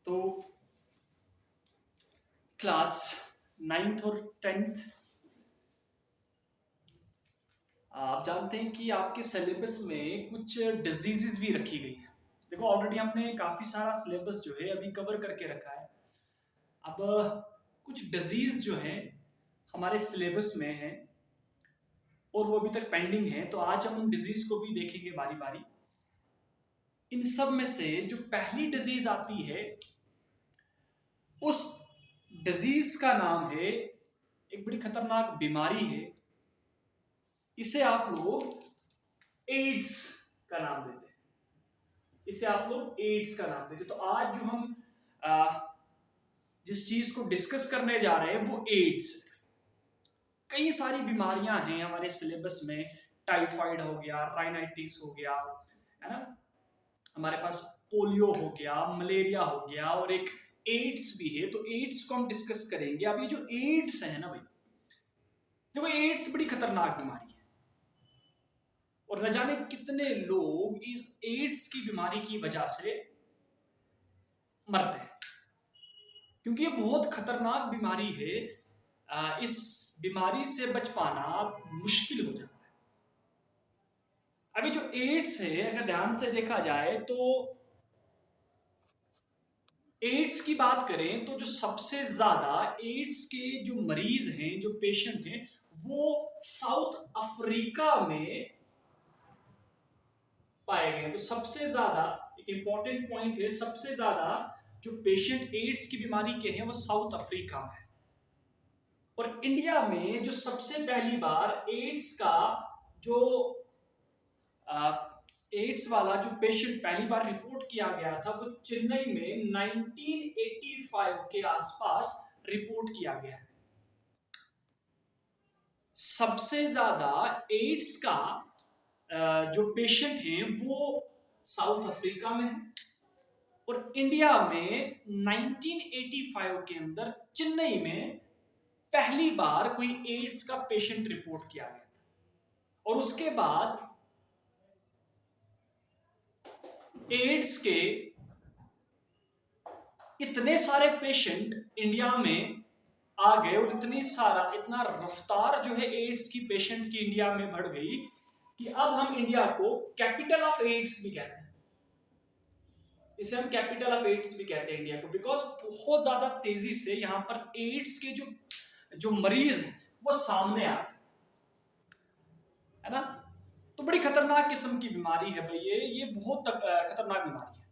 तो class 9th और 10th आप जानते हैं कि आपके सिलेबस में कुछ डिजीजेस भी रखी गई है। देखो ऑलरेडी हमने काफ़ी सारा सिलेबस जो है अभी कवर करके रखा है। अब कुछ डिजीज जो हैं हमारे सिलेबस में हैं और वो अभी तक पेंडिंग है, तो आज हम उन डिजीज को भी देखेंगे बारी बारी। इन सब में से जो पहली डिजीज आती है उस डिजीज का नाम है, एक बड़ी खतरनाक बीमारी है, इसे आप लोग एड्स का नाम देते हैं। इसे आप लोग एड्स का नाम देते हैं। तो आज जो हम जिस चीज को डिस्कस करने जा रहे हैं वो एड्स। कई सारी बीमारियां हैं हमारे सिलेबस में, टाइफाइड हो गया, राइनाइटिस हो गया, है ना, हमारे पास पोलियो हो गया, मलेरिया हो गया और एक एड्स भी है। तो एड्स को हम डिस्कस करेंगे। अब ये जो एड्स है ना भाई, देखो एड्स बड़ी खतरनाक बीमारी है और न जाने कितने लोग इस एड्स की बीमारी की वजह से मरते हैं, क्योंकि ये बहुत खतरनाक बीमारी है। इस बीमारी से बच पाना मुश्किल हो जाता है। अभी जो एड्स है, अगर ध्यान से देखा जाए तो एड्स की बात करें तो जो सबसे ज्यादा एड्स के जो मरीज हैं, जो पेशेंट हैं, वो साउथ अफ्रीका में पाए गए हैं। तो सबसे ज्यादा एक इंपॉर्टेंट पॉइंट है, सबसे ज्यादा जो पेशेंट एड्स की बीमारी के हैं वो साउथ अफ्रीका में है। और इंडिया में जो सबसे पहली बार एड्स का जो एड्स वाला जो पेशेंट पहली बार रिपोर्ट किया गया था वो चेन्नई में 1985 के आसपास रिपोर्ट किया गया है। सबसे ज्यादा एड्स का जो पेशेंट हैं वो साउथ अफ्रीका में है और इंडिया में 1985 के अंदर चेन्नई में पहली बार कोई एड्स का पेशेंट रिपोर्ट किया गया था। और उसके बाद एड्स के इतने सारे पेशेंट इंडिया में आ गए और इतना रफ्तार जो है एड्स की पेशेंट की इंडिया में बढ़ गई कि अब हम इंडिया को कैपिटल ऑफ एड्स भी कहते हैं। इसे हम कैपिटल ऑफ एड्स भी कहते हैं इंडिया को, बिकॉज बहुत ज्यादा तेजी से यहाँ पर एड्स के जो मरीज हैं वो सामने आ रहे है ना। तो बड़ी खतरनाक किस्म की बीमारी है भाई, ये बहुत खतरनाक बीमारी है।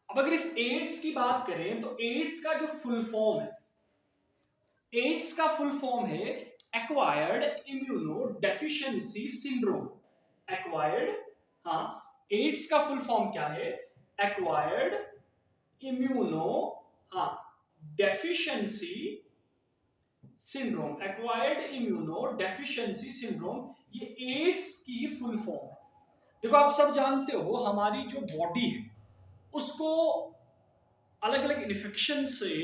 अब अगर इस एड्स की बात करें तो एड्स का जो फुल फॉर्म है, एड्स का फुल फॉर्म है acquired immuno deficiency syndrome. Acquired, हाँ, एड्स का फुल फॉर्म क्या है? एक्वायर्ड इम्यूनो, हाँ, deficiency syndrome. Acquired immuno deficiency syndrome, ये एड्स की फुल फॉर्म है। देखो आप सब जानते हो हमारी जो बॉडी है उसको अलग अलग इन्फेक्शन से,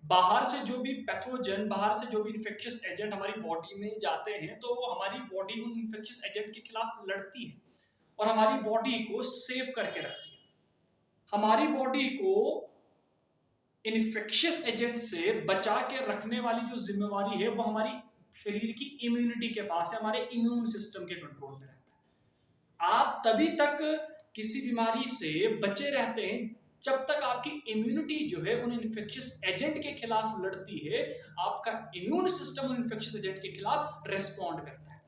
बाहर से जो भी पैथोजन, बाहर से जो भी इन्फेक्शियस एजेंट हमारी बॉडी में जाते हैं तो हमारी बॉडी उन इन्फेक्शियस एजेंट के खिलाफ लड़ती है और हमारी बॉडी को सेव करके रखती है। हमारी बॉडी को इन्फेक्शियस एजेंट से बचा के रखने वाली जो जिम्मेवारी है वो हमारी शरीर की इम्यूनिटी के पास है, हमारे इम्यून सिस्टम के कंट्रोल में रहता है। आप तभी तक किसी बीमारी से बचे रहते हैं जब तक आपकी इम्यूनिटी जो है उन इन्फेक्शियस एजेंट के खिलाफ लड़ती है, आपका इम्यून सिस्टम उन इन्फेक्शियस एजेंट के खिलाफ रेस्पॉन्ड करता है।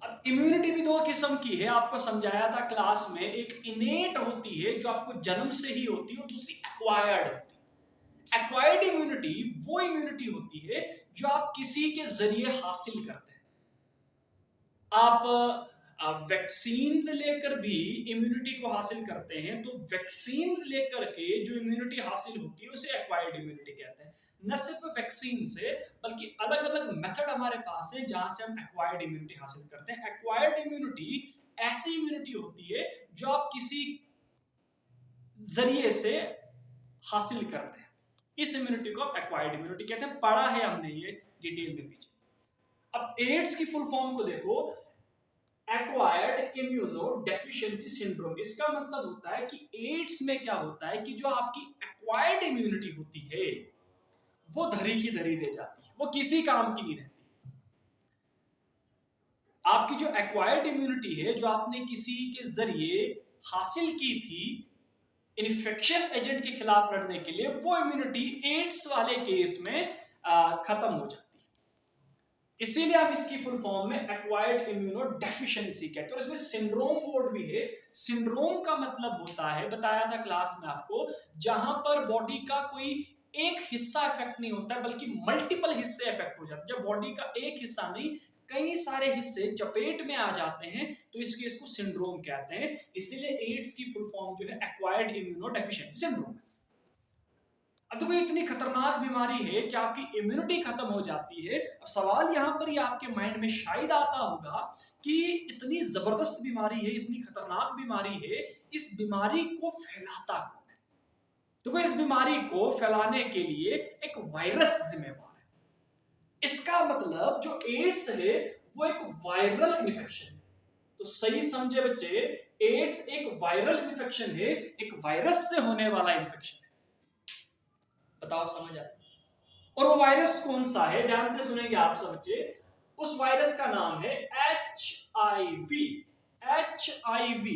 अब इम्यूनिटी भी दो किस्म की है, आपको समझाया था क्लास में। एक इनेट होती है जो आपको जन्म से ही होती है और दूसरी एक्वायर्ड होती है। एक्वायर्ड इम्यूनिटी वो इम्यूनिटी होती है जो आप किसी के जरिए हासिल करते हैं। आप वैक्सीन्स लेकर भी इम्यूनिटी को हासिल करते हैं, तो वैक्सीन्स लेकर के जो इम्यूनिटी हासिल होती है उसे एक्वायर्ड इम्यूनिटी कहते हैं। न सिर्फ वैक्सीन से बल्कि अलग अलग मेथड हमारे पास है जहां से हम एक्वायर्ड इम्यूनिटी हासिल करते हैं। एक्वायर्ड इम्यूनिटी ऐसी इम्यूनिटी होती है जो आप किसी जरिए से हासिल करते हैं। इस इम्यूनिटी को आप एक्वायर्ड इम्यूनिटी कहते हैं। पढ़ा है हमने ये डिटेल में पीछे। अब एड्स की फुल फॉर्म को देखो, एक्वायर्ड इम्यूनो डेफिशिएंसी सिंड्रोम, इसका मतलब होता है कि एड्स में क्या होता है कि जो आपकी एक्वायर्ड इम्यूनिटी होती है वो धरी की धरी रह जाती है, वो किसी काम की नहीं रहती। आपकी जो एक्वायर्ड इम्यूनिटी है, जो आपने किसी के जरिए हासिल की थी इन्फेक्शियस एजेंट के खिलाफ लड़ने के लिए, वो इम्यूनिटी एड्स वाले केस में खत्म हो जाती है। इसीलिए आप इसकी फुल फॉर्म में एक्वायर्ड इम्यूनो डेफिशिएंसी कहते हैं। और इसमें सिंड्रोम वर्ड भी है। सिंड्रोम का मतलब होता है, बताया था क्लास में आपको, जहां पर बॉडी का कोई एक हिस्सा इफेक्ट नहीं होता है बल्कि मल्टीपल हिस्से इफेक्ट हो जाते हैं। जब बॉडी का एक हिस्सा नहीं, कई सारे हिस्से चपेट में आ जाते हैं, तो इस केस को सिंड्रोम कहते हैं। इसीलिए एड्स की फुल फॉर्म जो है एक्वायर्ड इम्यूनो डेफिशिएंसी सिंड्रोम। अब देखो, इतनी खतरनाक बीमारी है कि आपकी इम्यूनिटी खत्म हो जाती है। अब सवाल यहां पर ही आपके माइंड में शायद आता होगा कि इतनी जबरदस्त बीमारी है, इतनी खतरनाक बीमारी है, इस बीमारी को फैलाता कौन है? देखो, इस बीमारी को फैलाने के लिए एक वायरस जिम्मेवार है। इसका मतलब जो एड्स है वो एक वायरल इन्फेक्शन है। तो सही समझे बच्चे, एड्स एक वायरल इन्फेक्शन है, एक वायरस से होने वाला इन्फेक्शन है। बताओ, समझ आया? और वो वायरस कौन सा है, ध्यान से सुनेंगे आप सब बच्चे। उस वायरस का नाम है HIV। HIV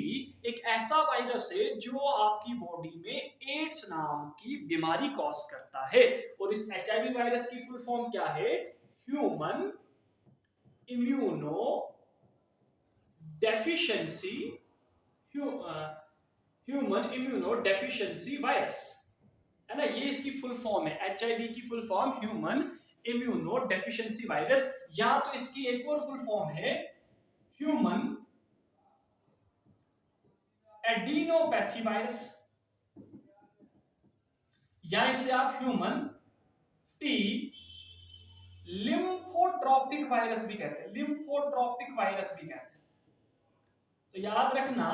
एक ऐसा वायरस है जो आपकी बॉडी में एड्स नाम की बीमारी कॉज करता है। और इस HIV वायरस की फुल फॉर्म क्या है? Human immuno deficiency, human immuno deficiency virus, है ना? ये इसकी फुल फॉर्म है। HIV की full form human immuno deficiency virus, या तो इसकी एक और फुल फॉर्म है ह्यूमन एडिनोपैथी वायरस, या इसे आप ह्यूमन टी लिम्फोट्रॉपिक वायरस भी कहते हैं। लिम्फोट्रॉपिक वायरस भी कहते हैं। तो याद रखना,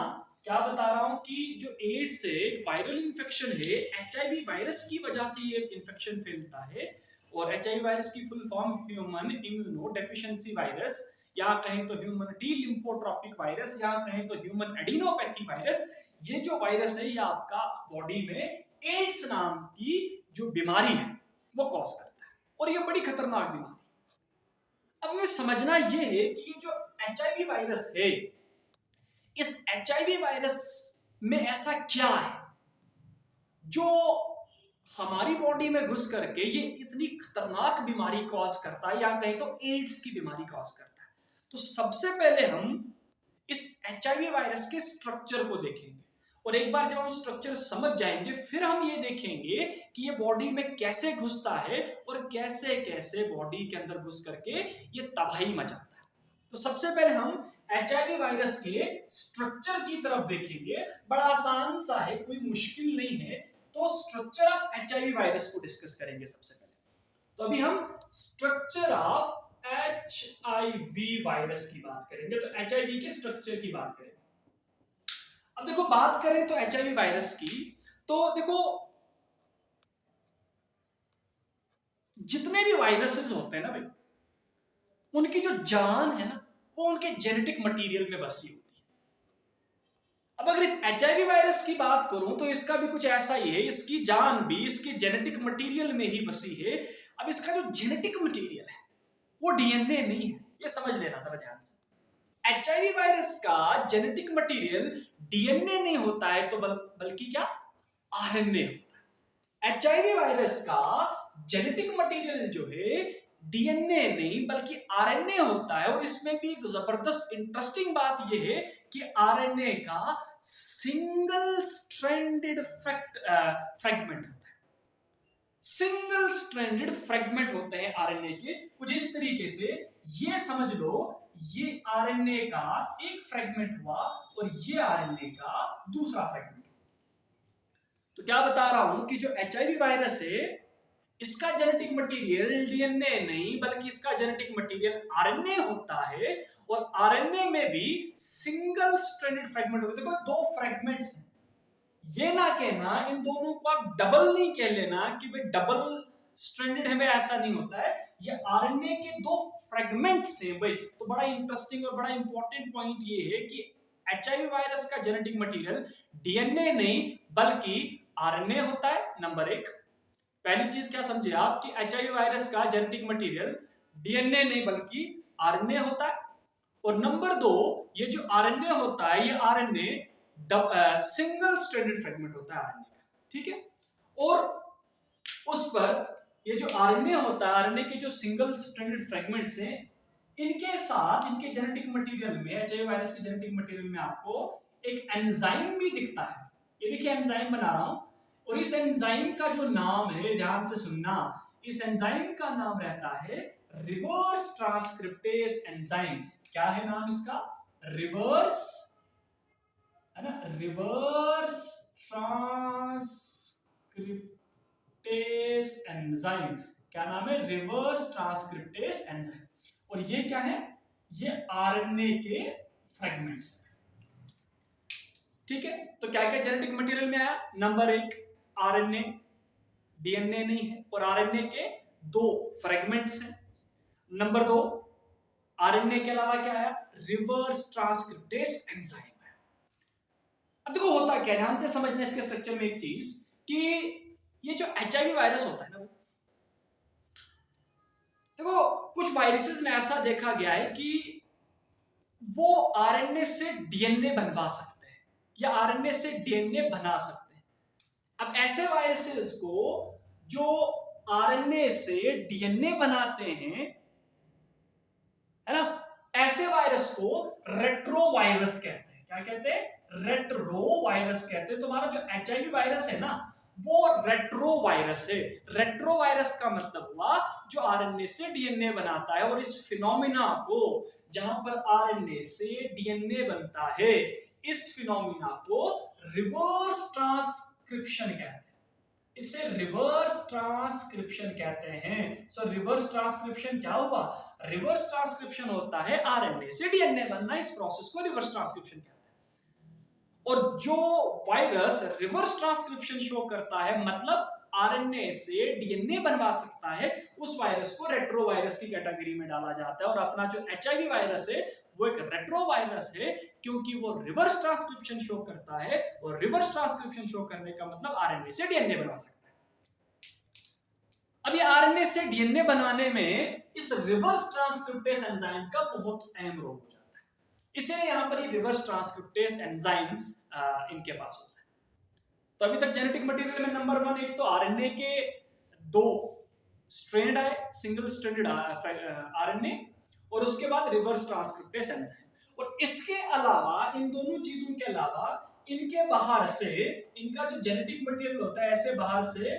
क्या बता रहा हूं कि जो एड्स है एक वायरल इंफेक्शन है, एचआईवी वायरस की वजह से ये इंफेक्शन फैलता है। और एचआईवी वायरस की full form human immuno deficiency virus, या कहें तो ह्यूमन टी लिम्फोट्रॉपिक वायरस, या कहें तो ह्यूमन एडिनोपैथी वायरस। ये जो वायरस है ये आपका बॉडी में एड्स नाम की जो बीमारी है वो कॉज करता है, और ये बड़ी खतरनाक बीमारी। अब हमें समझना ये है कि ये जो एचआईवी वायरस है, इस एचआईवी वायरस में ऐसा क्या है जो हमारी बॉडी में घुस करके ये इतनी खतरनाक बीमारी कॉज करता है, या कहीं तो एड्स की बीमारी कॉज करता है। तो सबसे पहले हम इस एचआईवी वायरस के स्ट्रक्चर को देखेंगे, और एक बार जब हम स्ट्रक्चर समझ जाएंगे फिर हम ये देखेंगे कि ये बॉडी में कैसे घुसता है और कैसे कैसे बॉडी के अंदर घुस करके ये तबाही मचाता है। तो सबसे पहले हम एचआईवी वायरस के स्ट्रक्चर की तरफ देखेंगे। बड़ा आसान सा है, कोई मुश्किल नहीं है। तो स्ट्रक्चर ऑफ एचआईवी वायरस को डिस्कस करेंगे सबसे पहले। तो अभी हम स्ट्रक्चर ऑफ एचआईवी वायरस की बात करेंगे। तो एचआईवी के स्ट्रक्चर की बात करेंगे। अब देखो, बात करें तो एचआईवी वायरस की, तो देखो जितने भी वायरसेस होते हैं ना भाई, उनकी जो जान है ना वो उनके जेनेटिक मटेरियल में बसी होती है। अब अगर इस एचआईवी वायरस की बात करूं तो इसका भी कुछ ऐसा ही है, इसकी जान भी इसके जेनेटिक मटेरियल में ही बसी है। अब इसका जो जेनेटिक मटेरियल है वो डीएनए नहीं है, ये समझ लेना थोड़ा ध्यान से। एचआईवी वायरस का जेनेटिक मटेरियल डीएनए नहीं होता है, तो बल्कि क्या, आरएनए होता है। एचआईवी वायरस का जेनेटिक मटेरियल जो है डीएनए नहीं बल्कि आरएनए होता है। और इसमें भी एक जबरदस्त इंटरेस्टिंग बात यह है कि आरएनए का सिंगल स्ट्रैंडेड फ्रैगमेंट होता है। सिंगल स्ट्रैंडेड फ्रैगमेंट होते हैं आरएनए के कुछ इस तरीके से। ये समझ लो, ये आरएनए का एक फ्रैगमेंट हुआ और ये आरएनए का दूसरा फ्रैगमेंट। तो क्या बता रहा हूं कि जो एचआईवी वायरस है इसका जेनेटिक मटेरियल डीएनए नहीं बल्कि इसका जेनेटिक मटेरियल आरएनए होता है। और आरएनए में भी सिंगल स्ट्रैंडेड फ्रैगमेंट होते हैं। देखो, दो फ्रैगमेंट्स हैं, ये ना कहना इन दोनों को आप डबल नहीं कह लेना कि भाई डबल स्ट्रैंडेड है, ऐसा नहीं होता है। ये आरएनए के दो फ्रेगमेंट्स हैं भाई। तो बड़ा इंटरेस्टिंग और बड़ा इंपॉर्टेंट पॉइंट ये है कि एचआईवी वायरस का जेनेटिक मटेरियल डीएनए नहीं बल्कि आरएनए होता है। नंबर एक, पहली चीज क्या समझे आप कि एचआईवी वायरस का जेनेटिक मटेरियल डीएनए नहीं बल्कि आरएनए होता है। और नंबर दो, ये जो आरएनए होता है ये आरएनए सिंगल स्ट्रैंडेड फ्रेगमेंट होता है आरएनए का, ठीक है। और उस पर ये जो आरएनए होता है, आरएनए के जो सिंगल स्ट्रैंडेड फ्रेगमेंट्स हैं, इनके साथ इनके जेनेटिक मटेरियल में, एचआईवी वायरस के जेनेटिक मटेरियल में आपको एक एंजाइम भी दिखता है। ये देखिए एंजाइम बना रहा हूं, और इस एंजाइम का जो नाम है, ध्यान से सुनना, इस एंजाइम का नाम रहता है रिवर्स ट्रांसक्रिप्टेस एंजाइम। क्या है नाम इसका? रिवर्स, है ना, रिवर्स ट्रांसक्रिप्टेस एंजाइम। क्या नाम है? Reverse transcriptase enzyme. और ये क्या है? ये आरएनए के फ्रेगमेंट्स, ठीक है। तो क्या क्या जेनेटिक मटेरियल में आया? नंबर एक, आरएनए, डीएनए नहीं है, और आरएनए के दो फ्रेगमेंट्स हैं। नंबर दो, आरएनए के अलावा क्या आया? रिवर्स ट्रांसक्रिप्टेस एंजाइम है। अब देखो होता क्या, ध्यान से समझना इसके स्ट्रक्चर में एक चीज कि ये जो एचआईवी वायरस होता है ना, देखो कुछ वायरसेस में ऐसा देखा गया है कि वो आरएनए से डीएनए बनवा सकते हैं या आरएनए से डीएनए बना सकते हैं। अब ऐसे वायरसेस को जो आरएनए से डीएनए बनाते हैं, है ना, ऐसे वायरस को रेट्रोवायरस कहते हैं। क्या कहते हैं? रेट्रोवायरस कहते हैं। तुम्हारा जो एचआईवी वायरस है ना, वो रेट्रोवायरस है। रेट्रोवायरस का मतलब हुआ जो आरएनए से डीएनए बनाता है। और इस फिनोमिना को, जहां पर आरएनए से डीएनए बनता है, इस फिनोमिना को रिवर्स ट्रांसक्रिप्शन कहते हैं। इसे रिवर्स ट्रांसक्रिप्शन कहते हैं। सो रिवर्स ट्रांसक्रिप्शन क्या हुआ? रिवर्स ट्रांसक्रिप्शन होता है आरएनए से डीएनए बनना, इस प्रोसेस को रिवर्स ट्रांसक्रिप्शन कहते हैं। और जो वायरस रिवर्स ट्रांसक्रिप्शन शो करता है, मतलब आरएनए से डीएनए बनवा सकता है, उस वायरस को रेट्रोवायरस की कैटेगरी में डाला जाता है। और अपना जो एचआईवी वायरस है वो एक रेट्रोवायरस है, क्योंकि वो रिवर्स ट्रांसक्रिप्शन शो करता है। और रिवर्स ट्रांसक्रिप्शन शो करने का मतलब आरएनए से डीएनए बनवा सकता है। अब ये आरएनए से डीएनए बनाने में इस रिवर्स ट्रांसक्रिप्टेस एंजाइम का बहुत अहम रोल हो जाता है। इसलिए यहां पर ये रिवर्स ट्रांसक्रिप्टेस एंजाइम इनके पास होता है। तो अभी तक जेनेटिक मटेरियल में नंबर वन, एक तो आरएनए के दो स्ट्रैंड आए, सिंगल स्ट्रैंडेड आरएनए, और उसके बाद रिवर्स ट्रांसक्रिप्टेस एंजाइम। और इसके अलावा, इन दोनों चीजों के अलावा, इनके बाहर से, इनका जो जेनेटिक मटेरियल होता है ऐसे बाहर से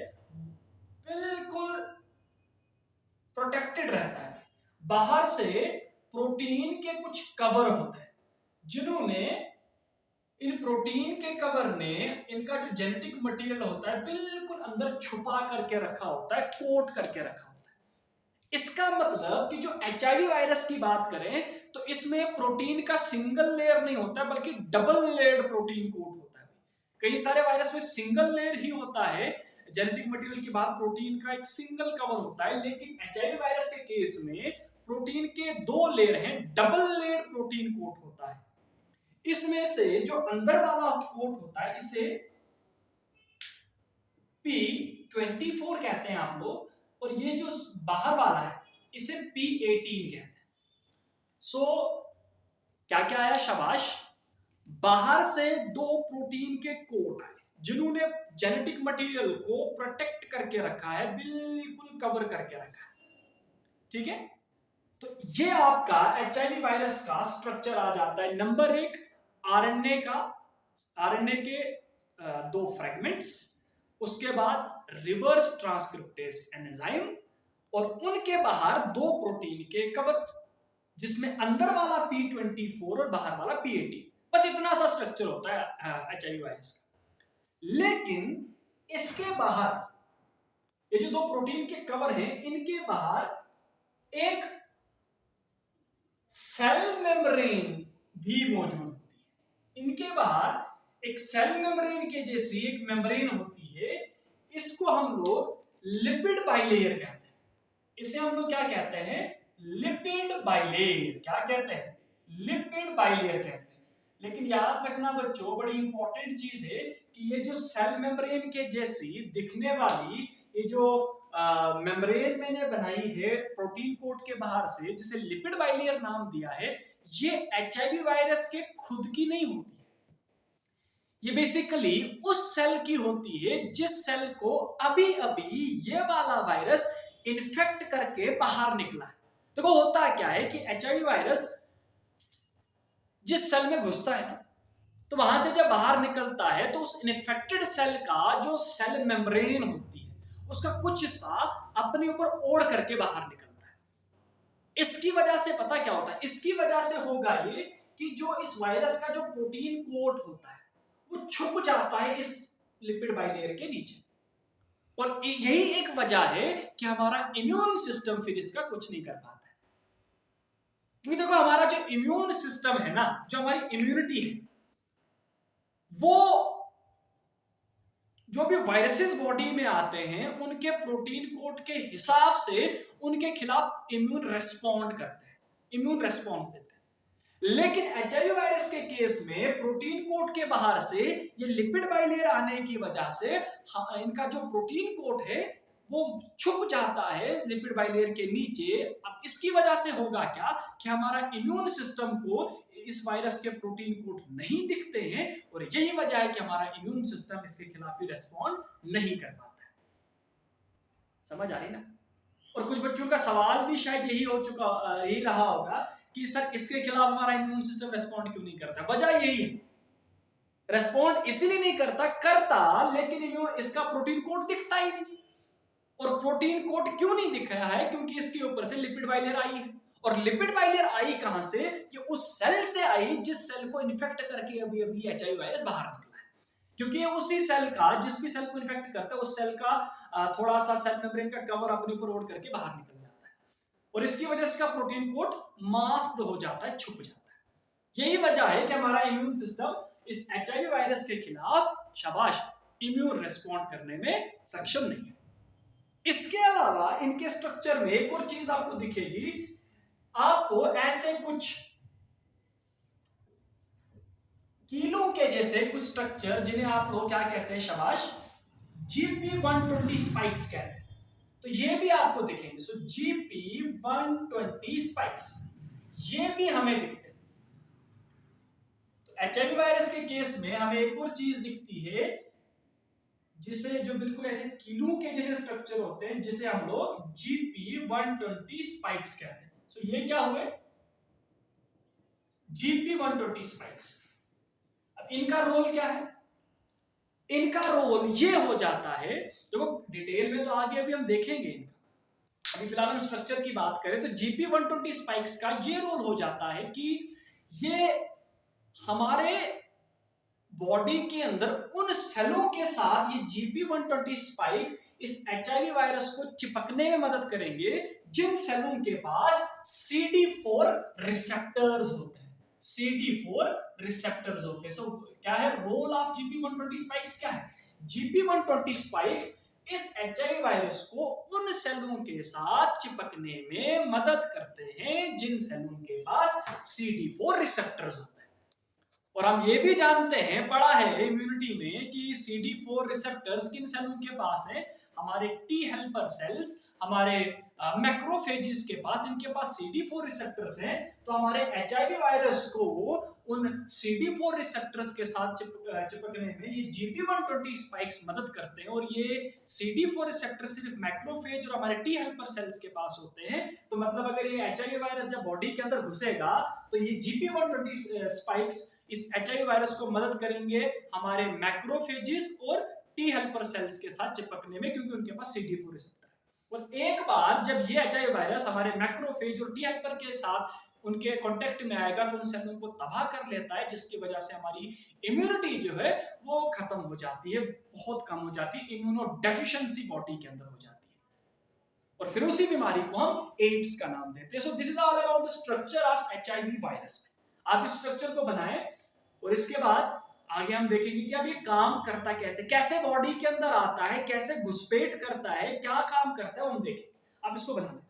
बिल्कुल प्रोटेक्टेड रहता है। बाहर से प्रोटीन के कुछ कवर होते हैं, जिन्होंने, इन प्रोटीन के कवर ने इनका जो जेनेटिक मटेरियल होता है बिल्कुल अंदर छुपा करके रखा होता है, कोट करके रखा होता है। इसका मतलब कि जो एचआईवी वायरस की बात करें तो इसमें प्रोटीन का सिंगल लेयर नहीं होता बल्कि डबल लेयर्ड प्रोटीन कोट होता है। कई सारे वायरस में सिंगल लेयर ही होता है, जेनेटिक मटेरियल के बाद प्रोटीन का एक सिंगल कवर होता है, लेकिन एचआईवी वायरस के केस में प्रोटीन के दो लेयर हैं, डबल लेयर प्रोटीन कोट होता है। इसमें से जो अंदर वाला कोट होता है इसे P24 कहते हैं आप लोग, और ये जो बाहर वाला है इसे P18 कहते हैं। सो क्या क्या आया? शाबाश, बाहर से दो प्रोटीन के कोट आए जिन्होंने जेनेटिक मटेरियल को प्रोटेक्ट करके रखा है, बिल्कुल कवर करके रखा है, ठीक है। तो ये आपका एचआईवी वायरस का स्ट्रक्चर आ जाता है। नंबर एक, आरएनए का, आरएनए के दो फ्रेगमेंट्स, उसके बाद रिवर्स ट्रांसक्रिप्टेस एंजाइम, और उनके बाहर दो प्रोटीन के कवर, जिसमें अंदर वाला P24 और बाहर वाला P18। बस इतना सा स्ट्रक्चर होता है एचआईवी वायरस का। लेकिन इसके बाहर ये जो दो प्रोटीन के कवर हैं, इनके बाहर एक सेल मेम्ब्रेन भी मौजूद होती है। इनके बाहर एक सेल मेम्ब्रेन के जैसी एक मेम्ब्रेन होती है, इसको हम लोग लिपिड बाइलेयर कहते हैं। इसे हम लोग क्या कहते हैं? लिपिड बाइलेयर, क्या कहते हैं, लिपिड बाइलेयर कहते हैं। लेकिन याद रखना बच्चों, बड़ी इंपॉर्टेंट चीज है कि ये जो सेल मेम्ब्रेन के जैसी दिखने वाली ये जो मेम्ब्रेन मैंने बनाई है प्रोटीन कोट के बाहर से, जिसे लिपिड बाइलेयर नाम दिया है, ये एचआईवी वायरस के खुद की नहीं होती है। ये बेसिकली उस सेल की होती है जिस सेल को अभी अभी ये वाला वायरस इन्फेक्ट करके बाहर निकला है। तो वो होता क्या है कि एचआईवी वायरस जिस सेल में घुसता है ना, तो वहां से जब बाहर निकलता है तो उस इन्फेक्टेड सेल का जो सेल मेम्ब्रेन होती है उसका कुछ हिस्सा अपने ऊपर ओढ़ करके बाहर निकलता है। इसकी वजह से पता क्या होता है, इसकी वजह से होगा ये कि जो इस वायरस का जो प्रोटीन कोट होता है वो छुप जाता है इस लिपिड बाइलेयर के नीचे, और यही एक वजह है कि हमारा इम्यून सिस्टम फिर इसका कुछ नहीं कर पाता है। क्योंकि देखो हमारा जो इम्यून सिस्टम है ना, जो हमारी इम्यूनिटी है, वो जो भी वायरसेस बॉडी में आते हैं उनके प्रोटीन कोड के हिसाब से उनके खिलाफ इम्यून रेस्पॉन्ड करते हैं, इम्यून रेस्पॉन्स देते हैं। लेकिन एचआईवी वायरस के केस में प्रोटीन कोड के बाहर से ये लिपिड बाइलेयर आने की वजह से इनका जो प्रोटीन कोड है वो छुप जाता है लिपिड बाइलेयर के नीचे। अब इसकी वजह से होगा क्या कि हमारा इम्यून सिस्टम को इस वायरस के प्रोटीन कोड नहीं दिखते हैं, और यही वजह है कि हमारा इम्यून सिस्टम इसके खिलाफ रिस्पॉन्ड नहीं कर पाता है। समझ आ रही ना? और कुछ बच्चों का सवाल भी शायद यही रहा होगा कि सर इसके खिलाफ हमारा इम्यून सिस्टम रेस्पॉन्ड क्यों नहीं करता। वजह यही है, रेस्पॉन्ड इसलिए नहीं करता लेकिन इम्यून इसका प्रोटीन कोड दिखता ही नहीं। और प्रोटीन कोड क्यों नहीं दिख रहा है? क्योंकि इसके ऊपर से लिपिड बाइलेयर आई है। और लिपिड बाइलेयर आई कहां से? कि उस सेल से आई जिस सेल को इन्फेक्ट करके अभी अभी एचआईवी वायरस बाहर निकला है। क्योंकि उसी सेल का, जिस भी सेल को इन्फेक्ट करता है उस सेल का थोड़ा सा सेल मेम्ब्रेन का कवर अपने ऊपर ओढ़ करके बाहर निकल जाता है, और इसकी वजह से इसका प्रोटीन कोड मास्क्ड हो जाता है, छुप जाता है। यही वजह है कि हमारा इम्यून सिस्टम इस एचआईवी वायरस के खिलाफ शाबाश इम्यून रेस्पॉन्ड करने में सक्षम नहीं है। इसके अलावा इनके स्ट्रक्चर में एक और चीज आपको दिखेगी, आपको ऐसे कुछ कीलों के जैसे कुछ स्ट्रक्चर, जिन्हें आप लोग क्या कहते हैं शाबाश, GP120 स्पाइक्स कहते हैं, तो ये भी आपको दिखेंगे। सो GP120 स्पाइक्स ये भी हमें दिखते हैं। तो एचआईवी वायरस के केस में हमें एक और चीज दिखती है जिसे, जो बिल्कुल ऐसे कीलों के जैसे स्ट्रक्चर होते हैं, जिसे हम लोग GP120 स्पाइक्स कहते हैं। सो ये क्या हुए? GP120 spikes. अब इनका रोल क्या है? इनका रोल ये हो जाता है, देखो डिटेल में तो आगे अभी हम देखेंगे इनका, अभी फिलहाल हम स्ट्रक्चर की बात करें तो GP120 स्पाइक्स का ये रोल हो जाता है कि ये हमारे बॉडी के अंदर उन सेलों के साथ ये GP120 स्पाइक इस एचआईवी वायरस को चिपकने में मदद करेंगे जिन सेलों के पास CD4 रिसेप्टर्स होते हैं। CD4 रिसेप्टर्स होते हैं। सो क्या है रोल ऑफ GP120 स्पाइक्स? क्या है? GP120 स्पाइक्स इस एचआईवी वायरस को उन सेलों के साथ चिपकने में मदद करते हैं जिन सेलों के पास CD4 रिसेप्टर्स होते हैं। और हम ये भी जानते हैं, पढ़ा है इम्यूनिटी में, कि CD4 रिसेप्टर्स किन सेलों के पास है? हमारे टी हेल्पर सेल्स, हमारे मैक्रोफेजेस के पास, इनके पास CD4 रिसेप्टर्स हैं। तो हमारे एचआईवी वायरस को उन CD4 रिसेप्टर्स के साथ चिपकने में ये GP120 स्पाइक्स मदद करते हैं। और ये CD4 रिसेप्टर सिर्फ मैक्रोफेज और हमारे टी हेल्पर सेल्स के पास होते हैं। तो मतलब अगर ये एचआईवी वायरस जब बॉडी के अंदर घुसेगा तो ये GP120 स्पाइक्स इस एचआईवी वायरस को मदद करेंगे हमारे मैक्रोफेजेस और टी हेल्पर सेल्स के साथ चिपकने में, क्योंकि उनके पास CD4 रिसेप्टर है। और एक बार जब ये एचआईवी वायरस हमारे मैक्रोफेज और टी हेल्पर के साथ उनके कांटेक्ट में आएगा तो उन सेलों को तबाह कर लेता है, जिसकी वजह से हमारी इम्यूनिटी जो है वो खत्म हो जाती है, बहुत कम हो जाती है, इम्यूनो डेफिशिएंसी बॉडी के अंदर हो जाती है, और फिर उसी बीमारी को हम एड्स का नाम देते हैं। So this is all about the structure of HIV virus. आप इस स्ट्रक्चर को बनाएं और इसके बाद आगे हम देखेंगे कि अब ये काम करता कैसे, कैसे बॉडी के अंदर आता है, कैसे घुसपैठ करता है, क्या काम करता है, वो हम देखेंगे। आप इसको बना लें।